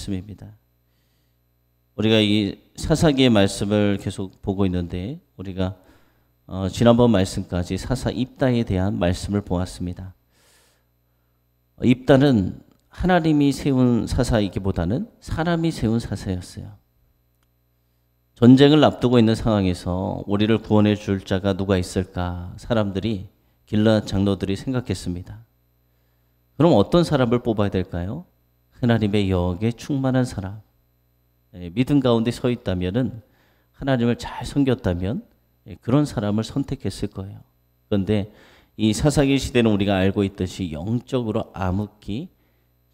말씀입니다. 우리가 이 사사기의 말씀을 계속 보고 있는데 우리가 지난번 말씀까지 사사 입다에 대한 말씀을 보았습니다. 입다는 하나님이 세운 사사이기보다는 사람이 세운 사사였어요. 전쟁을 앞두고 있는 상황에서 우리를 구원해 줄 자가 누가 있을까? 사람들이 길르앗 장로들이 생각했습니다. 그럼 어떤 사람을 뽑아야 될까요? 하나님의 영에 충만한 사람. 믿음 가운데 서 있다면은 하나님을 잘 섬겼다면 그런 사람을 선택했을 거예요. 그런데 이 사사기 시대는 우리가 알고 있듯이 영적으로 암흑기,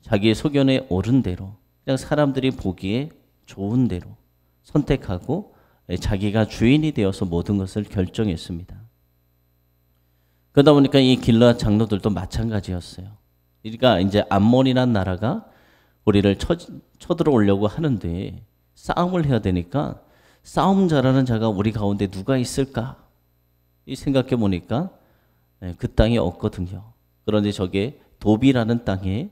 자기의 소견에 옳은 대로 그냥 사람들이 보기에 좋은 대로 선택하고 자기가 주인이 되어서 모든 것을 결정했습니다. 그러다 보니까 이 길르앗 장로들도 마찬가지였어요. 그러니까 이제 암몬이라는 나라가 우리를 쳐들어오려고 하는데 싸움을 해야 되니까 싸움 잘하는 자가 우리 가운데 누가 있을까? 이 생각해 보니까 그 땅이 없거든요. 그런데 저게 도비라는 땅에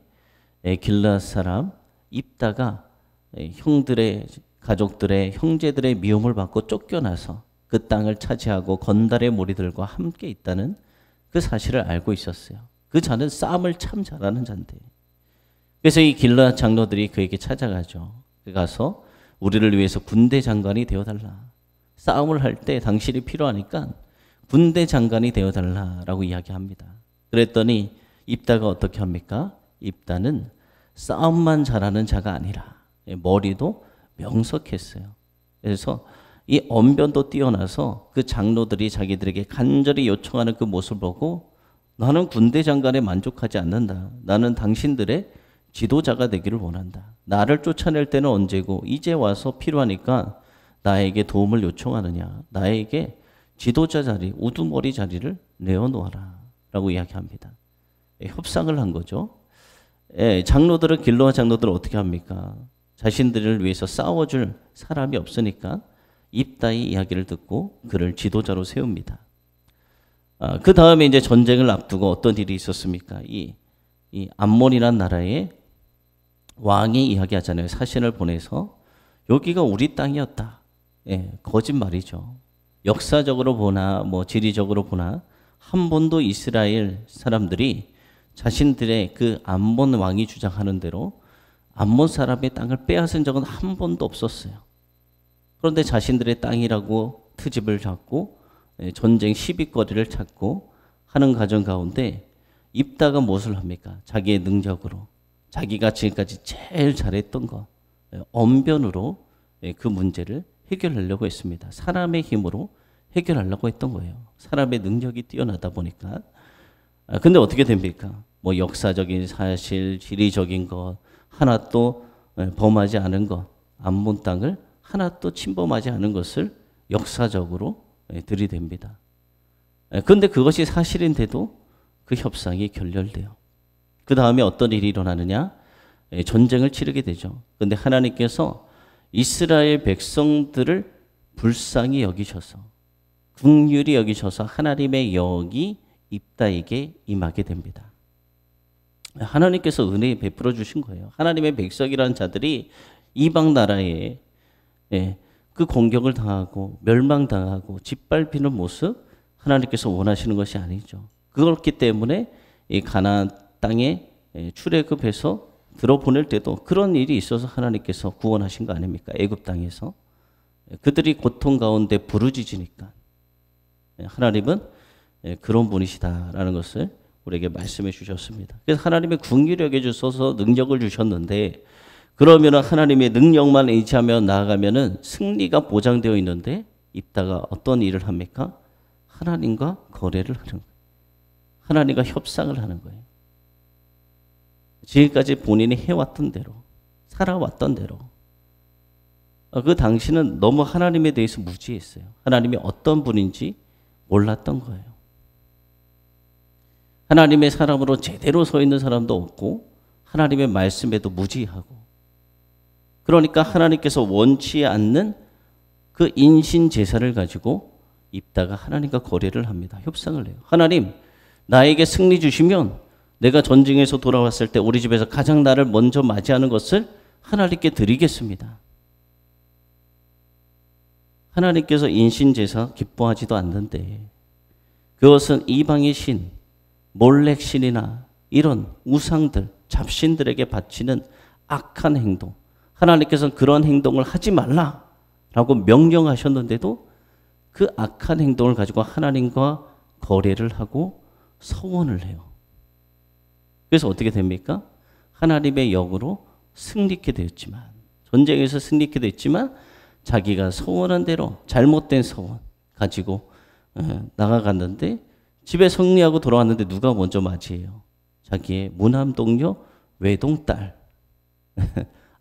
길르앗 사람 입다가 형들의 가족들의 형제들의 미움을 받고 쫓겨나서 그 땅을 차지하고 건달의 무리들과 함께 있다는 그 사실을 알고 있었어요. 그 자는 싸움을 참 잘하는 자인데. 그래서 이 길르앗 장로들이 그에게 찾아가죠. 가서 우리를 위해서 군대 장관이 되어달라. 싸움을 할 때 당신이 필요하니까 군대 장관이 되어달라라고 이야기합니다. 그랬더니 입다가 어떻게 합니까? 입다는 싸움만 잘하는 자가 아니라 머리도 명석했어요. 그래서 이 언변도 뛰어나서 그 장로들이 자기들에게 간절히 요청하는 그 모습을 보고 나는 군대 장관에 만족하지 않는다. 나는 당신들의 지도자가 되기를 원한다. 나를 쫓아낼 때는 언제고 이제 와서 필요하니까 나에게 도움을 요청하느냐. 나에게 지도자 자리, 우두머리 자리를 내어놓아라 라고 이야기합니다. 협상을 한 거죠. 장로들은 길르앗 장로들은 어떻게 합니까? 자신들을 위해서 싸워줄 사람이 없으니까 입다의 이야기를 듣고 그를 지도자로 세웁니다. 그 다음에 이제 전쟁을 앞두고 어떤 일이 있었습니까? 이 암몬이라는 나라의 왕이 이야기하잖아요. 사신을 보내서 여기가 우리 땅이었다. 거짓말이죠. 역사적으로 보나 뭐 지리적으로 보나 한 번도 이스라엘 사람들이 자신들의 그 암몬 왕이 주장하는 대로 암몬 사람의 땅을 빼앗은 적은 한 번도 없었어요. 그런데 자신들의 땅이라고 트집을 잡고 전쟁 시비거리를 찾고 하는 과정 가운데 입다가 무엇을 합니까? 자기의 능력으로 자기가 지금까지 제일 잘했던 것 언변으로 그 문제를 해결하려고 했습니다. 사람의 힘으로 해결하려고 했던 거예요. 사람의 능력이 뛰어나다 보니까. 근데 어떻게 됩니까? 뭐 역사적인 사실, 지리적인 것 하나도 범하지 않은 것, 암몬 땅을 하나도 침범하지 않은 것을 역사적으로 들이댑니다. 그런데 그것이 사실인데도 그 협상이 결렬돼요. 그 다음에 어떤 일이 일어나느냐? 전쟁을 치르게 되죠. 그런데 하나님께서 이스라엘 백성들을 불쌍히 여기셔서 긍휼히 여기셔서 하나님의 영이 입다에게 임하게 됩니다. 하나님께서 은혜 베풀어 주신 거예요. 하나님의 백성이라는 자들이 이방 나라에 그 공격을 당하고 멸망당하고 짓밟히는 모습 하나님께서 원하시는 것이 아니죠. 그렇기 때문에 이 가나안 땅에 출애굽해서 들어보낼 때도 그런 일이 있어서 하나님께서 구원하신 거 아닙니까? 애굽 땅에서 그들이 고통 가운데 부르짖으니까 하나님은 그런 분이시다라는 것을 우리에게 말씀해 주셨습니다. 그래서 하나님의 긍휼히 여겨 주셔서 능력을 주셨는데 그러면 하나님의 능력만 의지하며 나아가면은 승리가 보장되어 있는데 입다가 어떤 일을 합니까? 하나님과 거래를 하는 거예요. 하나님과 협상을 하는 거예요. 지금까지 본인이 해왔던 대로 살아왔던 대로 그 당시는 너무 하나님에 대해서 무지했어요. 하나님이 어떤 분인지 몰랐던 거예요. 하나님의 사람으로 제대로 서 있는 사람도 없고 하나님의 말씀에도 무지하고 그러니까 하나님께서 원치 않는 그 인신 제사를 가지고 입다가 하나님과 거래를 합니다. 협상을 해요. 하나님 나에게 승리 주시면 내가 전쟁에서 돌아왔을 때 우리 집에서 가장 나를 먼저 맞이하는 것을 하나님께 드리겠습니다. 하나님께서 인신제사 기뻐하지도 않는데 그것은 이방의 신, 몰렉신이나 이런 우상들, 잡신들에게 바치는 악한 행동, 하나님께서는 그런 행동을 하지 말라라고 명령하셨는데도 그 악한 행동을 가지고 하나님과 거래를 하고 서원을 해요. 그래서 어떻게 됩니까? 하나님의 영으로 승리케 되었지만, 전쟁에서 승리케 됐지만 자기가 서원한 대로 잘못된 서원 가지고 나가갔는데 집에 승리하고 돌아왔는데 누가 먼저 맞이해요? 자기의 무남 동료 외동딸.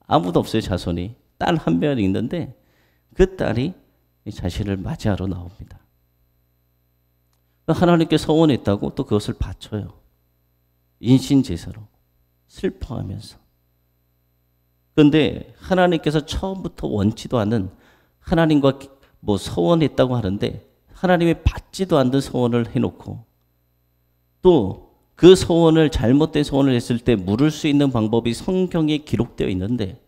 아무도 없어요, 자손이. 딸 한 명이 있는데 그 딸이 자신을 맞이하러 나옵니다. 하나님께 서원했다고 또 그것을 바쳐요. 인신제사로 슬퍼하면서. 그런데 하나님께서 처음부터 원치도 않은, 하나님과 뭐 서원했다고 하는데 하나님이 받지도 않는 서원을 해놓고, 또 그 서원을, 잘못된 서원을 했을 때 물을 수 있는 방법이 성경에 기록되어 있는데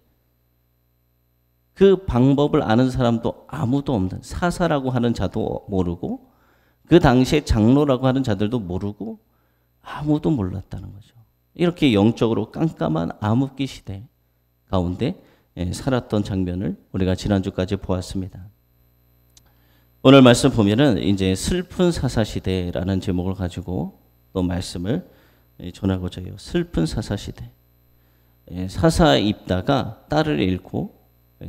그 방법을 아는 사람도 아무도 없는, 사사라고 하는 자도 모르고 그 당시에 장로라고 하는 자들도 모르고 아무도 몰랐다는 거죠. 이렇게 영적으로 깜깜한 암흑기 시대 가운데 살았던 장면을 우리가 지난주까지 보았습니다. 오늘 말씀 보면은 이제 슬픈 사사시대라는 제목을 가지고 또 말씀을 전하고자 해요. 슬픈 사사시대. 사사 입다가 딸을 잃고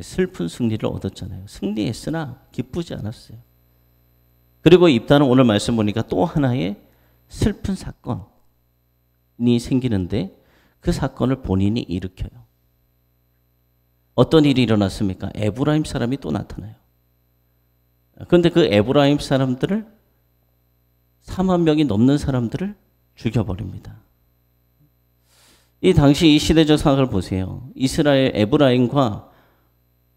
슬픈 승리를 얻었잖아요. 승리했으나 기쁘지 않았어요. 그리고 입다는 오늘 말씀 보니까 또 하나의 슬픈 사건이 생기는데 그 사건을 본인이 일으켜요. 어떤 일이 일어났습니까? 에브라임 사람이 또 나타나요. 그런데 그 에브라임 사람들을 4만 명이 넘는 사람들을 죽여버립니다. 이 당시 이 시대적 상황을 보세요. 이스라엘 에브라임과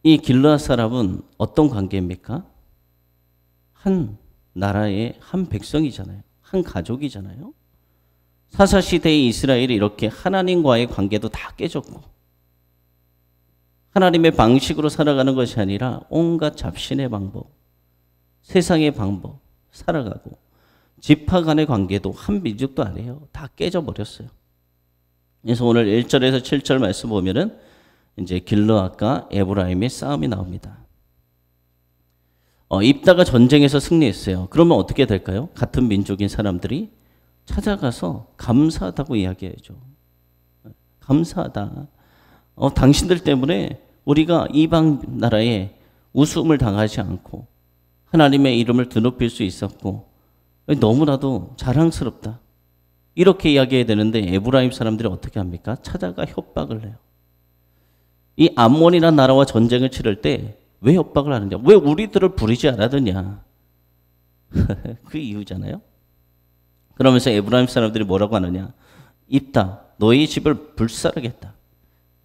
이 길르앗 사람은 어떤 관계입니까? 한 나라의 한 백성이잖아요. 한 가족이잖아요. 사사시대의 이스라엘이 이렇게 하나님과의 관계도 다 깨졌고 하나님의 방식으로 살아가는 것이 아니라 온갖 잡신의 방법, 세상의 방법 살아가고 지파 간의 관계도 한 민족도 아니에요. 다 깨져버렸어요. 그래서 오늘 1절에서 7절 말씀 보면은 이제 길르앗과 에브라임의 싸움이 나옵니다. 입다가 전쟁에서 승리했어요. 그러면 어떻게 될까요? 같은 민족인 사람들이 찾아가서 감사하다고 이야기해야죠. 감사하다. 당신들 때문에 우리가 이방 나라에 우스움을 당하지 않고 하나님의 이름을 드높일 수 있었고 너무나도 자랑스럽다. 이렇게 이야기해야 되는데 에브라임 사람들이 어떻게 합니까? 찾아가 협박을 해요. 이 암몬이라는 나라와 전쟁을 치를 때 왜 협박을 하느냐? 왜 우리들을 부르지 않았느냐? 그 이유잖아요. 그러면서 에브라임 사람들이 뭐라고 하느냐? 입다, 너희 집을 불살하겠다.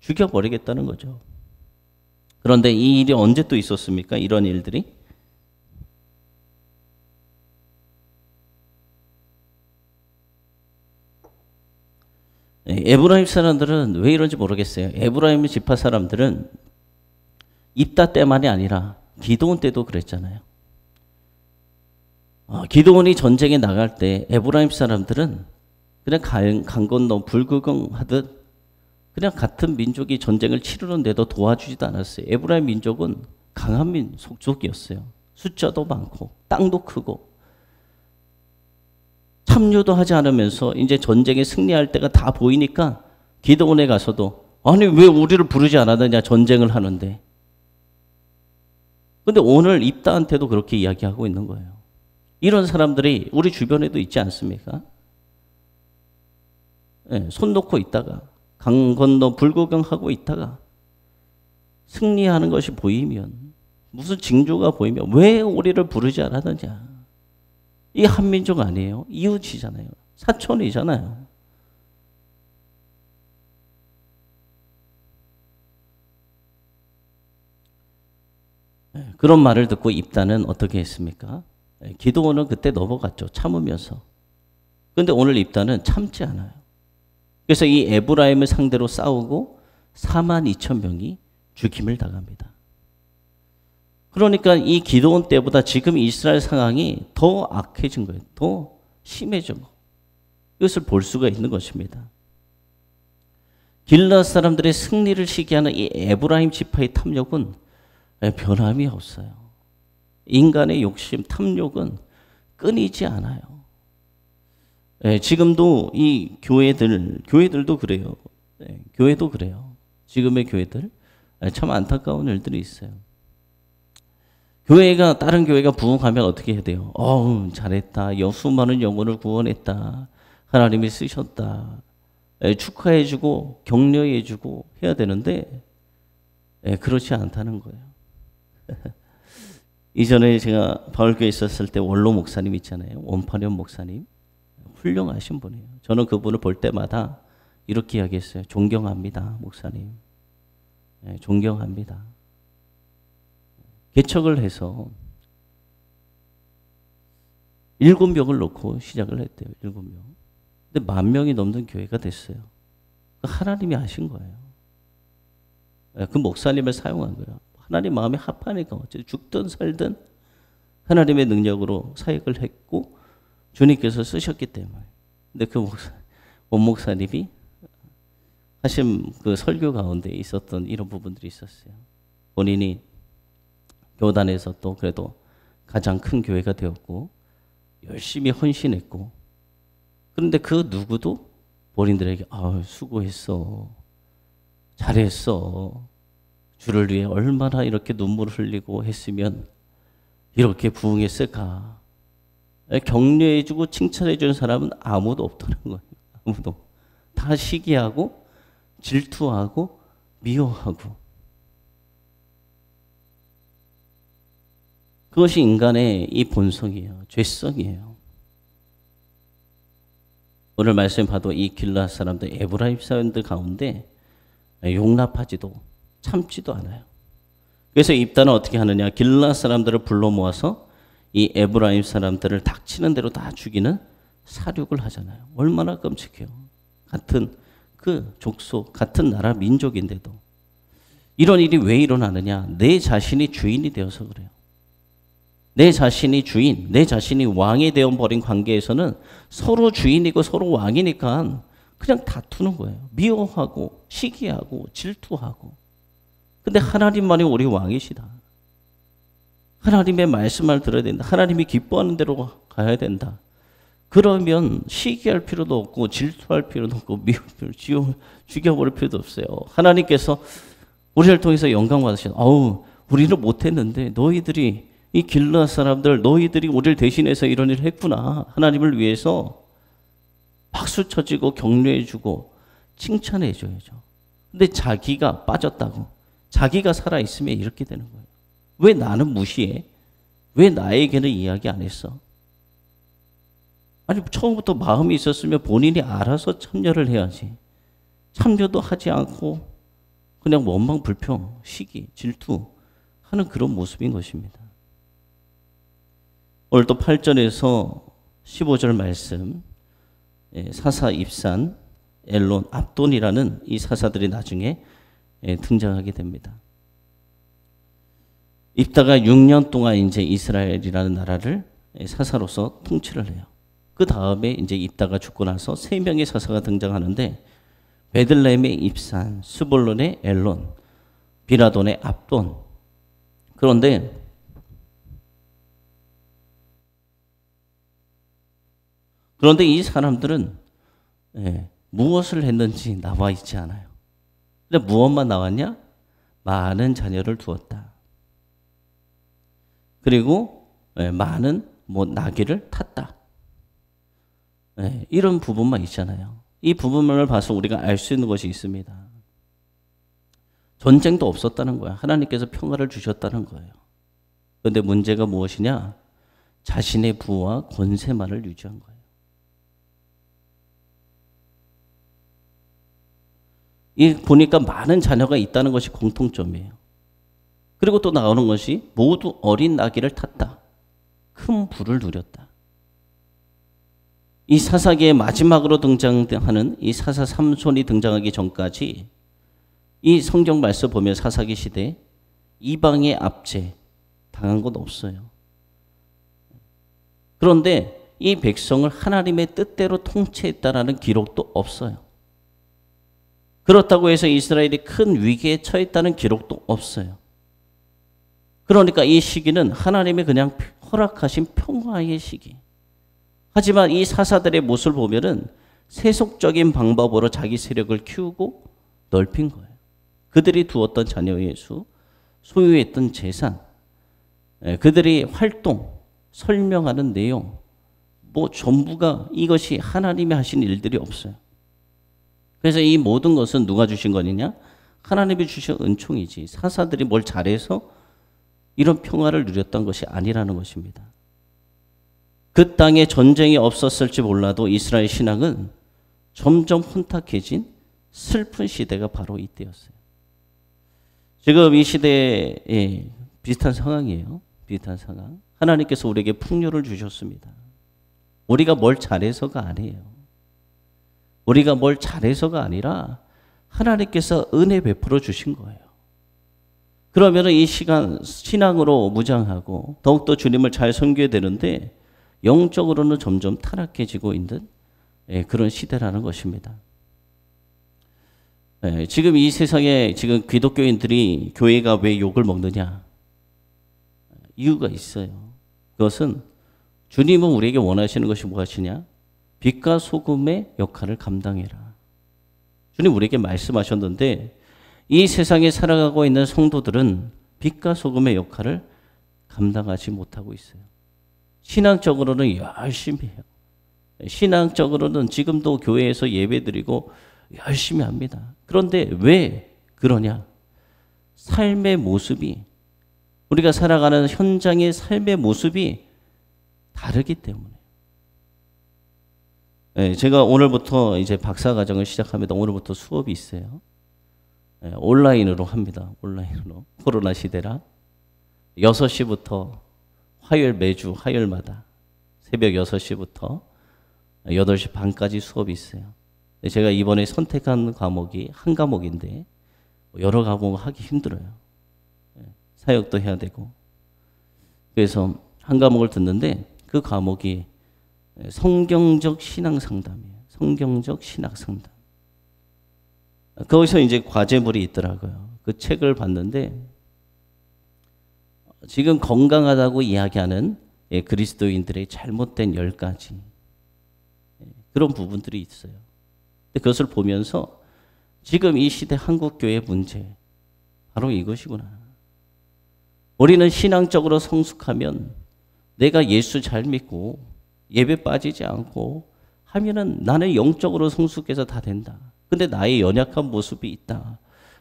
죽여버리겠다는 거죠. 그런데 이 일이 언제 또 있었습니까? 이런 일들이? 에브라임 사람들은 왜 이런지 모르겠어요. 에브라임 지파 사람들은 입다 때만이 아니라 기드온 때도 그랬잖아요. 기드온이 전쟁에 나갈 때 에브라임 사람들은 그냥 강 건너 불구경하듯 그냥 같은 민족이 전쟁을 치르는데도 도와주지도 않았어요. 에브라임 민족은 강한 민족이었어요. 숫자도 많고 땅도 크고 참여도 하지 않으면서 이제 전쟁에 승리할 때가 다 보이니까 기드온에 가서도 아니 왜 우리를 부르지 않았느냐 전쟁을 하는데. 근데 오늘 입다한테도 그렇게 이야기하고 있는 거예요. 이런 사람들이 우리 주변에도 있지 않습니까? 네, 손 놓고 있다가 강 건너 불구경하고 있다가 승리하는 것이 보이면 무슨 징조가 보이면 왜 우리를 부르지 않았느냐. 이 한민족 아니에요. 이웃이잖아요. 사촌이잖아요. 그런 말을 듣고 입다는 어떻게 했습니까? 기드온은 그때 넘어갔죠. 참으면서. 그런데 오늘 입다는 참지 않아요. 그래서 이 에브라임을 상대로 싸우고 42,000명이 죽임을 당합니다. 그러니까 이 기드온 때보다 지금 이스라엘 상황이 더 악해진 거예요. 더 심해진 거. 이것을 볼 수가 있는 것입니다. 길르앗 사람들의 승리를 시기하는 이 에브라임 지파의 탐욕은 변함이 없어요. 인간의 욕심, 탐욕은 끊이지 않아요. 지금도 이 교회들도 그래요. 교회도 그래요. 지금의 교회들 참 안타까운 일들이 있어요. 교회가 다른 교회가 부흥하면 어떻게 해야 돼요? 잘했다. 수많은 영혼을 구원했다. 하나님이 쓰셨다. 축하해주고 격려해주고 해야 되는데 그렇지 않다는 거예요. 이전에 제가 바울교회에 있었을 때 원로 목사님 있잖아요. 원파련 목사님. 훌륭하신 분이에요. 저는 그분을 볼 때마다 이렇게 이야기했어요. 존경합니다, 목사님. 존경합니다. 개척을 해서 7명을 놓고 시작을 했대요. 7명. 근데 10,000명이 넘는 교회가 됐어요. 하나님이 하신 거예요. 그 목사님을 사용한 거예요. 하나님 마음에 합하니까 어쨌든 죽든 살든 하나님의 능력으로 사역을 했고 주님께서 쓰셨기 때문에. 근데 그 원 목사님이 하신 그 설교 가운데 있었던 이런 부분들이 있었어요. 본인이 교단에서 또 그래도 가장 큰 교회가 되었고 열심히 헌신했고, 그런데 그 누구도 본인들에게 수고했어, 잘했어, 주를 위해 얼마나 이렇게 눈물을 흘리고 했으면 이렇게 부흥했을까, 격려해주고 칭찬해주는 사람은 아무도 없다는 거예요. 아무도. 다 시기하고 질투하고 미워하고. 그것이 인간의 이 본성이에요. 죄성이에요. 오늘 말씀 봐도 이 길르앗 사람들, 에브라임 사람들 가운데 용납하지도 참지도 않아요. 그래서 입단은 어떻게 하느냐? 길르앗 사람들을 불러 모아서 이 에브라임 사람들을 닥치는 대로 다 죽이는 사륙을 하잖아요. 얼마나 끔찍해요. 같은 그 족속, 같은 나라 민족인데도. 이런 일이 왜 일어나느냐? 내 자신이 주인이 되어서 그래요. 내 자신이 주인, 내 자신이 왕이 되어버린 관계에서는 서로 주인이고 서로 왕이니까 그냥 다투는 거예요. 미워하고 시기하고 질투하고. 근데 하나님만이 우리 왕이시다. 하나님의 말씀을 들어야 된다. 하나님이 기뻐하는 대로 가야 된다. 그러면 시기할 필요도 없고 질투할 필요도 없고 죽여버릴 필요도 없어요. 하나님께서 우리를 통해서 영광 받으셔서 우리는 못했는데 너희들이 이 길르앗 사람들, 너희들이 우리를 대신해서 이런 일을 했구나. 하나님을 위해서 박수 쳐주고 격려해주고 칭찬해줘야죠. 근데 자기가 빠졌다고, 자기가 살아있으면 이렇게 되는 거예요. 왜 나는 무시해? 왜 나에게는 이야기 안 했어? 아니, 처음부터 마음이 있었으면 본인이 알아서 참여를 해야지. 참여도 하지 않고 그냥 원망, 불평, 시기, 질투하는 그런 모습인 것입니다. 오늘 또 8절에서 15절 말씀, 사사 입산, 엘론, 압돈이라는 이 사사들이 나중에 등장하게 됩니다. 입다가 6년 동안 이제 이스라엘이라는 나라를 사사로서 통치를 해요. 그 다음에 이제 입다가 죽고 나서 3명의 사사가 등장하는데, 베들레헴의 입산, 스볼론의 엘론, 비라돈의 압돈. 그런데 이 사람들은 무엇을 했는지 나와 있지 않아요. 근데 무엇만 나왔냐? 많은 자녀를 두었다. 그리고 많은 나귀를 탔다. 이런 부분만 있잖아요. 이 부분을 봐서 우리가 알 수 있는 것이 있습니다. 전쟁도 없었다는 거야. 하나님께서 평화를 주셨다는 거예요. 그런데 문제가 무엇이냐? 자신의 부와 권세만을 유지한 거예요. 보니까 많은 자녀가 있다는 것이 공통점이에요. 그리고 또 나오는 것이 모두 어린 나귀를 탔다. 큰 부를 누렸다. 이 사사기의 마지막으로 등장하는 이 사사 삼손이 등장하기 전까지 이 성경 말씀 보면 사사기 시대 이방의 압제 당한 건 없어요. 그런데 이 백성을 하나님의 뜻대로 통치했다라는 기록도 없어요. 그렇다고 해서 이스라엘이 큰 위기에 처했다는 기록도 없어요. 그러니까 이 시기는 하나님이 그냥 허락하신 평화의 시기. 하지만 이 사사들의 모습을 보면은 세속적인 방법으로 자기 세력을 키우고 넓힌 거예요. 그들이 두었던 자녀의 수, 소유했던 재산, 그들이 활동, 설명하는 내용, 전부가 이것이 하나님이 하신 일들이 없어요. 그래서 이 모든 것은 누가 주신 거냐? 하나님이 주신 은총이지. 사사들이 뭘 잘해서 이런 평화를 누렸던 것이 아니라는 것입니다. 그 땅에 전쟁이 없었을지 몰라도 이스라엘 신앙은 점점 혼탁해진 슬픈 시대가 바로 이때였어요. 지금 이 시대에 비슷한 상황이에요. 비슷한 상황. 하나님께서 우리에게 풍요를 주셨습니다. 우리가 뭘 잘해서가 아니에요. 우리가 뭘 잘해서가 아니라 하나님께서 은혜 베풀어 주신 거예요. 그러면 이 시간 신앙으로 무장하고 더욱더 주님을 잘 섬겨야 되는데 영적으로는 점점 타락해지고 있는 그런 시대라는 것입니다. 지금 이 세상에 지금 기독교인들이 교회가 왜 욕을 먹느냐? 이유가 있어요. 그것은 주님은 우리에게 원하시는 것이 무엇이냐? 빛과 소금의 역할을 감당해라. 주님 우리에게 말씀하셨는데 이 세상에 살아가고 있는 성도들은 빛과 소금의 역할을 감당하지 못하고 있어요. 신앙적으로는 열심히 해요. 신앙적으로는 지금도 교회에서 예배드리고 열심히 합니다. 그런데 왜 그러냐? 삶의 모습이, 우리가 살아가는 현장의 삶의 모습이 다르기 때문에. 제가 오늘부터 이제 박사과정을 시작합니다. 오늘부터 수업이 있어요. 온라인으로 합니다. 온라인으로. 코로나 시대라. 6시부터 매주 화요일마다 새벽 6시부터 8시 반까지 수업이 있어요. 제가 이번에 선택한 과목이 한 과목인데 여러 과목 하기 힘들어요. 사역도 해야 되고. 그래서 한 과목을 듣는데 그 과목이 성경적 신앙 상담이에요. 성경적 신학 상담. 거기서 이제 과제물이 있더라고요. 그 책을 봤는데 지금 건강하다고 이야기하는 그리스도인들의 잘못된 10가지 그런 부분들이 있어요. 근데 그것을 보면서 지금 이 시대 한국교회의 문제 바로 이것이구나. 우리는 신앙적으로 성숙하면 내가 예수 잘 믿고 예배 빠지지 않고 하면은 나는 영적으로 성숙해서 다 된다. 근데 나의 연약한 모습이 있다.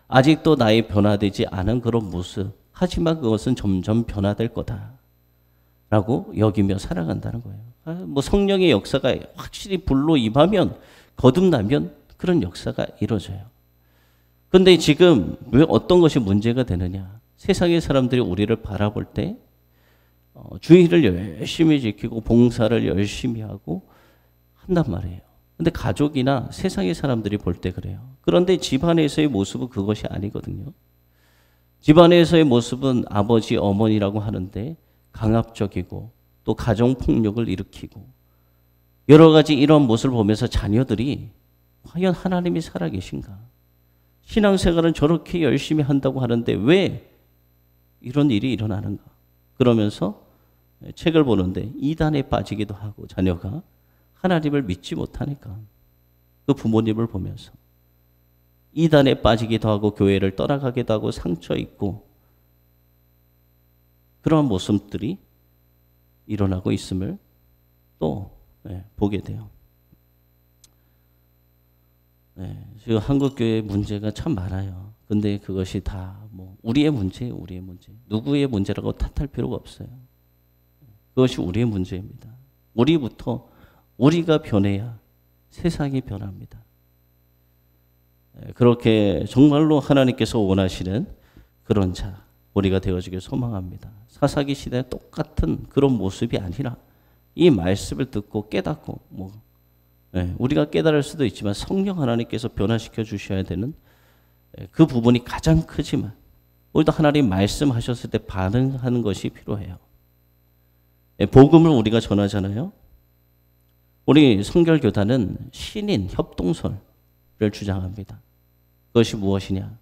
아직도 나의 변화되지 않은 그런 모습. 하지만 그것은 점점 변화될 거다. 라고 여기며 살아간다는 거예요. 성령의 역사가 확실히 불로 임하면, 거듭나면 그런 역사가 이루어져요. 근데 지금 왜 어떤 것이 문제가 되느냐. 세상의 사람들이 우리를 바라볼 때 주의를 열심히 지키고 봉사를 열심히 하고 한단 말이에요. 근데 가족이나 세상의 사람들이 볼 때 그래요. 그런데 집안에서의 모습은 그것이 아니거든요. 집안에서의 모습은 아버지, 어머니라고 하는데 강압적이고 또 가정폭력을 일으키고 여러 가지 이런 모습을 보면서 자녀들이 과연 하나님이 살아계신가? 신앙생활은 저렇게 열심히 한다고 하는데 왜 이런 일이 일어나는가? 그러면서 책을 보는데 이단에 빠지기도 하고 자녀가 하나님을 믿지 못하니까 그 부모님을 보면서 이단에 빠지기도 하고 교회를 떠나가기도 하고 상처 있고 그러한 모습들이 일어나고 있음을 또 보게 돼요. 지금 한국교회의 문제가 참 많아요. 근데 그것이 다 우리의 문제예요. 우리의 문제. 누구의 문제라고 탓할 필요가 없어요. 그것이 우리의 문제입니다. 우리가 변해야 세상이 변합니다. 그렇게 정말로 하나님께서 원하시는 그런 자 우리가 되어지길 소망합니다. 사사기 시대에 똑같은 그런 모습이 아니라 이 말씀을 듣고 깨닫고 우리가 깨달을 수도 있지만 성령 하나님께서 변화시켜 주셔야 되는 그 부분이 가장 크지만 우리도 하나님 말씀하셨을 때 반응하는 것이 필요해요. 복음을 우리가 전하잖아요. 우리 성결교단은 신인 협동설을 주장합니다. 그것이 무엇이냐?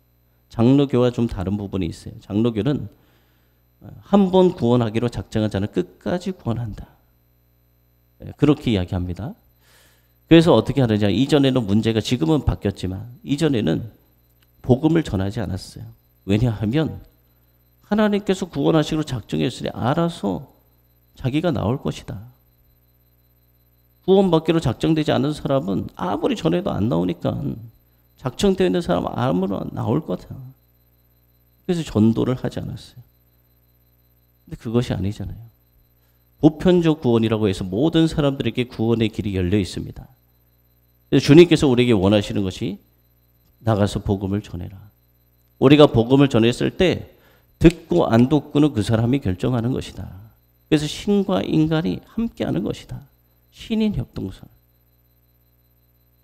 장로교와 좀 다른 부분이 있어요. 장로교는 한 번 구원하기로 작정한 자는 끝까지 구원한다. 그렇게 이야기합니다. 그래서 어떻게 하느냐? 이전에는 문제가 지금은 바뀌었지만 이전에는 복음을 전하지 않았어요. 왜냐하면 하나님께서 구원하시기로 작정했으니 알아서 자기가 나올 것이다. 구원받기로 작정되지 않은 사람은 아무리 전해도 안 나오니까 작정되어 있는 사람은 아무나 나올 거다. 그래서 전도를 하지 않았어요. 근데 그것이 아니잖아요. 보편적 구원이라고 해서 모든 사람들에게 구원의 길이 열려 있습니다. 그래서 주님께서 우리에게 원하시는 것이 나가서 복음을 전해라. 우리가 복음을 전했을 때 듣고 안 듣고는 그 사람이 결정하는 것이다. 그래서 신과 인간이 함께하는 것이다. 신인 협동설.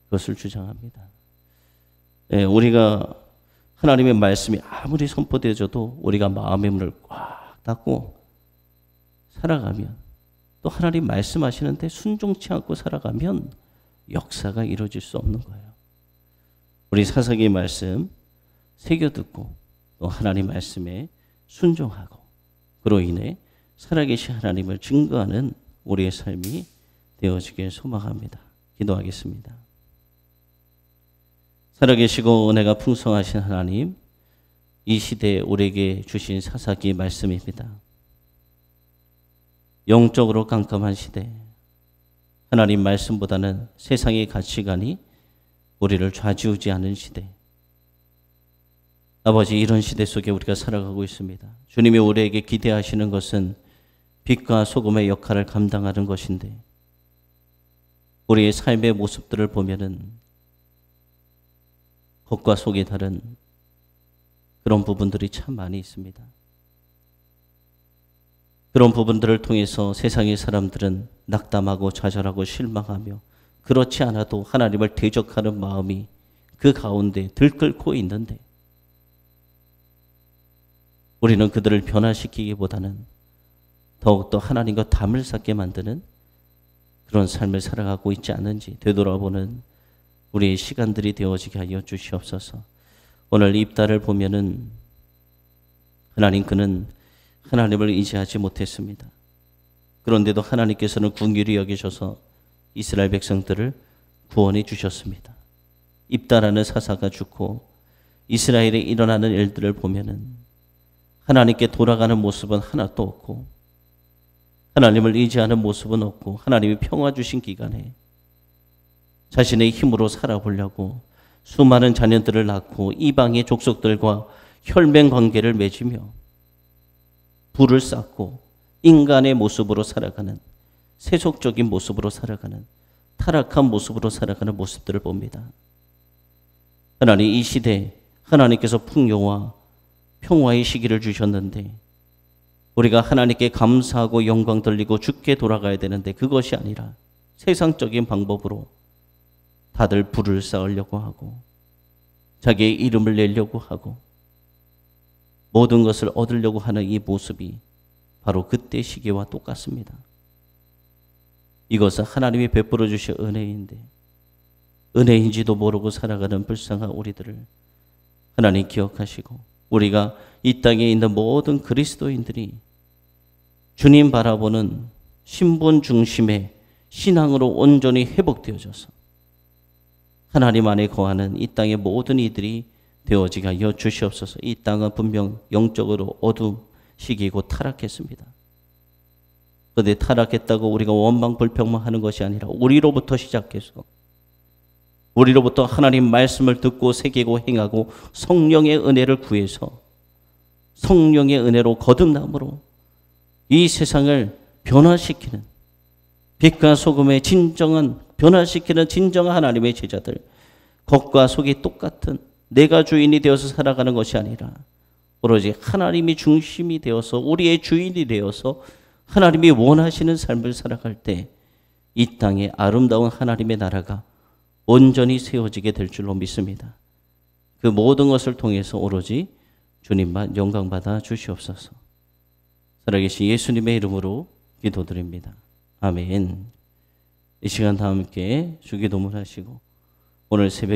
그것을 주장합니다. 우리가 하나님의 말씀이 아무리 선포되어져도 우리가 마음의 문을 꽉 닫고 살아가면 또 하나님 말씀하시는데 순종치 않고 살아가면 역사가 이루어질 수 없는 거예요. 우리 사사기의 말씀 새겨듣고 또 하나님 말씀에 순종하고 그로 인해 살아계신 하나님을 증거하는 우리의 삶이 되어지길 소망합니다. 기도하겠습니다. 살아계시고 은혜가 풍성하신 하나님, 이 시대에 우리에게 주신 사사기 말씀입니다. 영적으로 깜깜한 시대, 하나님 말씀보다는 세상의 가치관이 우리를 좌지우지하는 시대. 아버지, 이런 시대 속에 우리가 살아가고 있습니다. 주님이 우리에게 기대하시는 것은 빛과 소금의 역할을 감당하는 것인데 우리의 삶의 모습들을 보면은 겉과 속이 다른 그런 부분들이 참 많이 있습니다. 그런 부분들을 통해서 세상의 사람들은 낙담하고 좌절하고 실망하며 그렇지 않아도 하나님을 대적하는 마음이 그 가운데 들끓고 있는데 우리는 그들을 변화시키기보다는 더욱더 하나님과 담을 쌓게 만드는 그런 삶을 살아가고 있지 않은지 되돌아보는 우리의 시간들이 되어지게 하여 주시옵소서. 오늘 입다를 보면은 하나님 그는 하나님을 의지하지 못했습니다. 그런데도 하나님께서는 긍휼히 여기셔서 이스라엘 백성들을 구원해 주셨습니다. 입다라는 사사가 죽고 이스라엘에 일어나는 일들을 보면은 하나님께 돌아가는 모습은 하나도 없고 하나님을 의지하는 모습은 없고 하나님이 평화 주신 기간에 자신의 힘으로 살아보려고 수많은 자녀들을 낳고 이방의 족속들과 혈맹 관계를 맺으며 부를 쌓고 인간의 모습으로 살아가는 세속적인 모습으로 살아가는 타락한 모습으로 살아가는 모습들을 봅니다. 하나님, 이 시대에 하나님께서 풍요와 평화의 시기를 주셨는데 우리가 하나님께 감사하고 영광 돌리고 주께 돌아가야 되는데 그것이 아니라 세상적인 방법으로 다들 부를 쌓으려고 하고 자기의 이름을 내려고 하고 모든 것을 얻으려고 하는 이 모습이 바로 그때 시기와 똑같습니다. 이것은 하나님이 베풀어 주신 은혜인데 은혜인지도 모르고 살아가는 불쌍한 우리들을 하나님 기억하시고 우리가 이 땅에 있는 모든 그리스도인들이 주님 바라보는 신분 중심의 신앙으로 온전히 회복되어져서 하나님 안에 거하는 이 땅의 모든 이들이 되어지게 하여 주시옵소서. 이 땅은 분명 영적으로 어둠 시기고 타락했습니다. 그런데 타락했다고 우리가 원망불평만 하는 것이 아니라 우리로부터 시작해서 우리로부터 하나님 말씀을 듣고 새기고 행하고 성령의 은혜를 구해서 성령의 은혜로 거듭남으로 이 세상을 변화시키는 빛과 소금의 진정한 변화시키는 진정한 하나님의 제자들, 겉과 속이 똑같은 내가 주인이 되어서 살아가는 것이 아니라 오로지 하나님이 중심이 되어서 우리의 주인이 되어서 하나님이 원하시는 삶을 살아갈 때 이 땅에 아름다운 하나님의 나라가 온전히 세워지게 될 줄로 믿습니다. 그 모든 것을 통해서 오로지 주님만 영광받아 주시옵소서. 살아계신 예수님의 이름으로 기도드립니다. 아멘. 이 시간 다 함께 주기도문 하시고 오늘 새벽